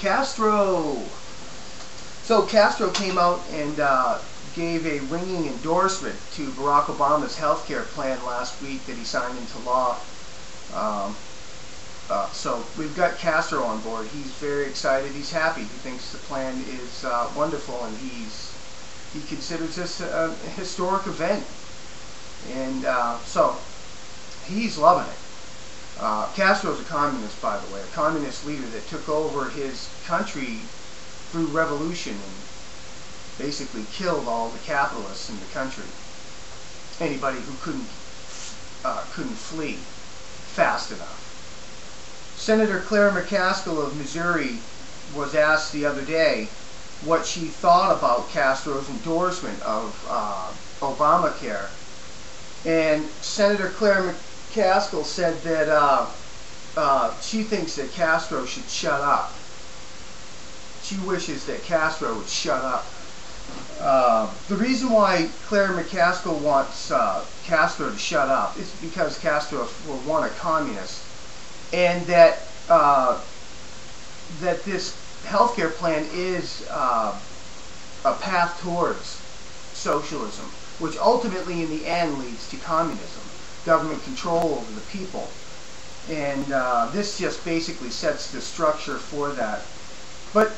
Castro. So Castro came out and gave a ringing endorsement to Barack Obama's health care plan last week that he signed into law. So we've got Castro on board. He's very excited. He's happy. He thinks the plan is wonderful, and he considers this a historic event. And so he's loving it. Castro's a communist, by the way, a communist leader that took over his country through revolution and basically killed all the capitalists in the country. Anybody who couldn't flee fast enough. Senator Claire McCaskill of Missouri was asked the other day what she thought about Castro's endorsement of Obamacare. And Senator Claire McCaskill said that she thinks that Castro should shut up. She wishes that Castro would shut up. The reason why Claire McCaskill wants Castro to shut up is because Castro will want a communist, and that that this healthcare plan is a path towards socialism, which ultimately in the end leads to communism, government control over the people. And this just basically sets the structure for that. But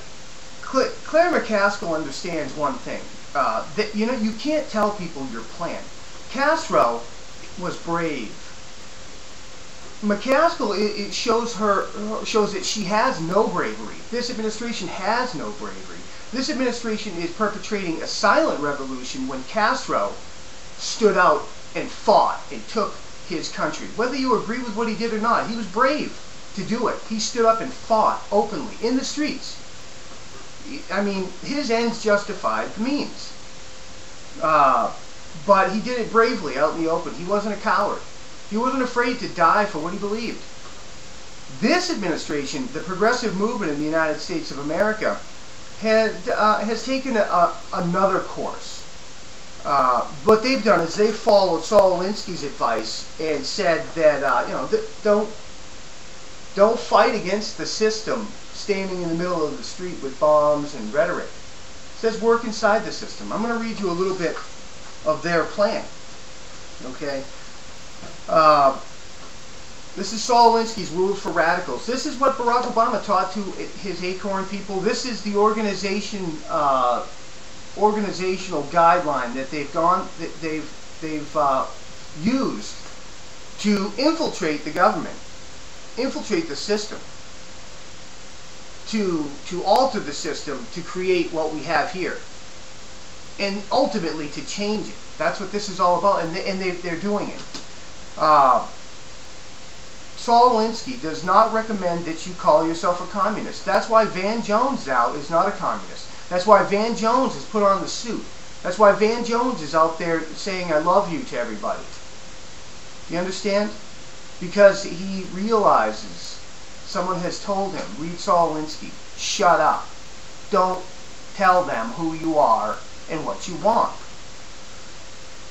Claire McCaskill understands one thing, that you can't tell people your plan. Castro was brave. McCaskill, it shows that she has no bravery. This administration has no bravery. This administration is perpetrating a silent revolution when Castro stood out and fought and took his country. Whether you agree with what he did or not, he was brave to do it. He stood up and fought openly in the streets. I mean, his ends justified the means. But he did it bravely out in the open. He wasn't a coward. He wasn't afraid to die for what he believed. This administration, the progressive movement in the United States of America, has taken another course. What they've done is they've followed Saul Alinsky's advice and said that don't fight against the system standing in the middle of the street with bombs and rhetoric. It says work inside the system. I'm going to read you a little bit of their plan. Okay. This is Saul Alinsky's Rules for Radicals. This is what Barack Obama taught to his Acorn people. This is the organizational guideline that they've used to infiltrate the government, infiltrate the system, to alter the system to create what we have here, and ultimately to change it. That's what this is all about, and they're doing it. Saul Alinsky does not recommend that you call yourself a communist. That's why Van Jones now is not a communist. That's why Van Jones has put on the suit. That's why Van Jones is out there saying I love you to everybody. You understand? Because he realizes someone has told him, read Saul Alinsky, shut up. Don't tell them who you are and what you want.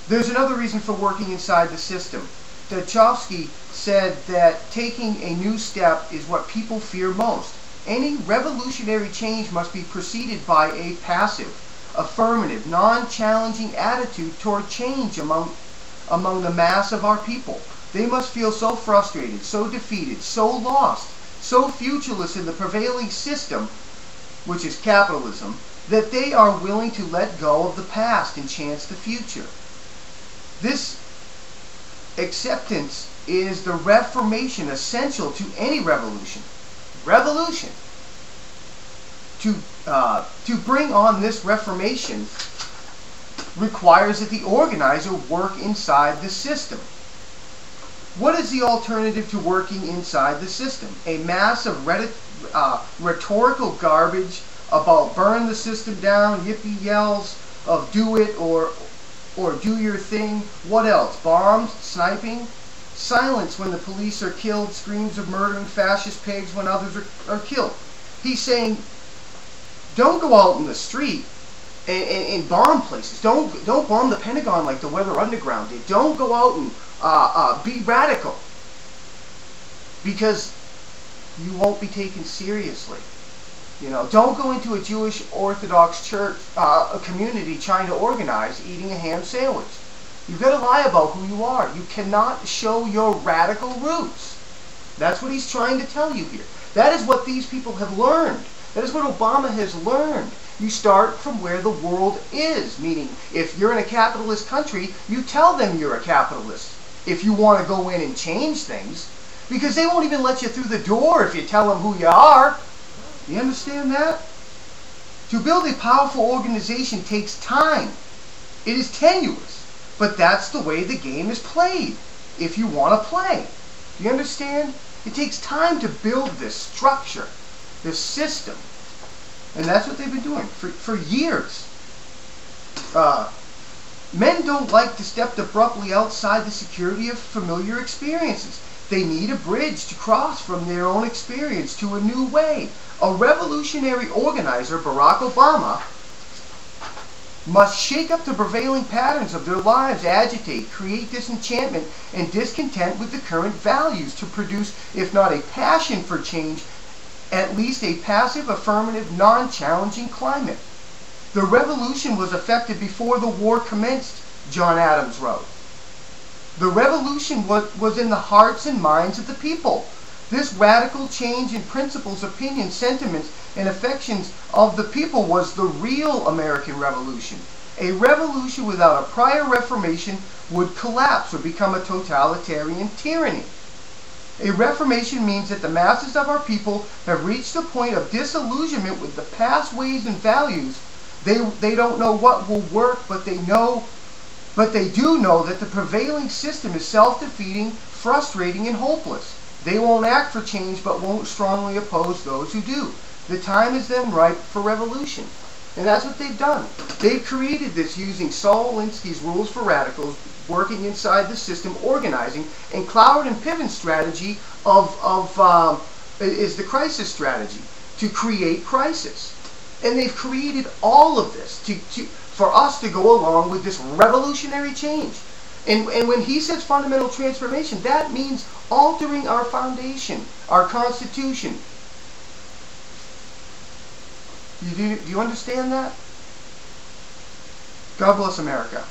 There's another reason for working inside the system. Tchaikovsky said that taking a new step is what people fear most. Any revolutionary change must be preceded by a passive, affirmative, non-challenging attitude toward change among the mass of our people. They must feel so frustrated, so defeated, so lost, so futureless in the prevailing system, which is capitalism, that they are willing to let go of the past and chance the future. This acceptance is the reformation essential to any revolution. Revolution. To bring on this reformation requires that the organizer work inside the system. What is the alternative to working inside the system? A mass of rhetorical garbage about burn the system down, yippee yells of do it or do your thing. What else? Bombs? Sniping? Silence when the police are killed, screams of murdering fascist pigs when others are killed. He's saying, don't go out in the street and bomb places. Don't bomb the Pentagon like the Weather Underground did. Don't go out and be radical, because you won't be taken seriously. You know, don't go into a Jewish Orthodox church, a community trying to organize eating a ham sandwich. You've got to lie about who you are. You cannot show your radical roots. That's what he's trying to tell you here. That is what these people have learned. That is what Obama has learned. You start from where the world is, meaning if you're in a capitalist country, you tell them you're a capitalist if you want to go in and change things, because they won't even let you through the door if you tell them who you are. You understand that? To build a powerful organization takes time. It is tenuous, but that's the way the game is played if you want to play. Do you understand? It takes time to build this structure, this system. And that's what they've been doing for years. Men don't like to step abruptly outside the security of familiar experiences. They need a bridge to cross from their own experience to a new way. A revolutionary organizer, Barack Obama, must shake up the prevailing patterns of their lives, agitate, create disenchantment and discontent with the current values to produce, if not a passion for change, at least a passive, affirmative, non-challenging climate. The revolution was effected before the war commenced, John Adams wrote. The revolution was in the hearts and minds of the people. This radical change in principles, opinions, sentiments, and affections of the people was the real American Revolution. A revolution without a prior reformation would collapse or become a totalitarian tyranny. A reformation means that the masses of our people have reached a point of disillusionment with the past ways and values. They don't know what will work, but they do know that the prevailing system is self-defeating, frustrating, and hopeless. They won't act for change, but won't strongly oppose those who do. The time is then ripe for revolution. And that's what they've done. They've created this using Saul Alinsky's rules for radicals, working inside the system, organizing, and Cloward and Piven's strategy is the crisis strategy, to create crisis. And they've created all of this for us to go along with this revolutionary change. And when he says fundamental transformation, that means altering our foundation, our Constitution. Do you understand that? God bless America.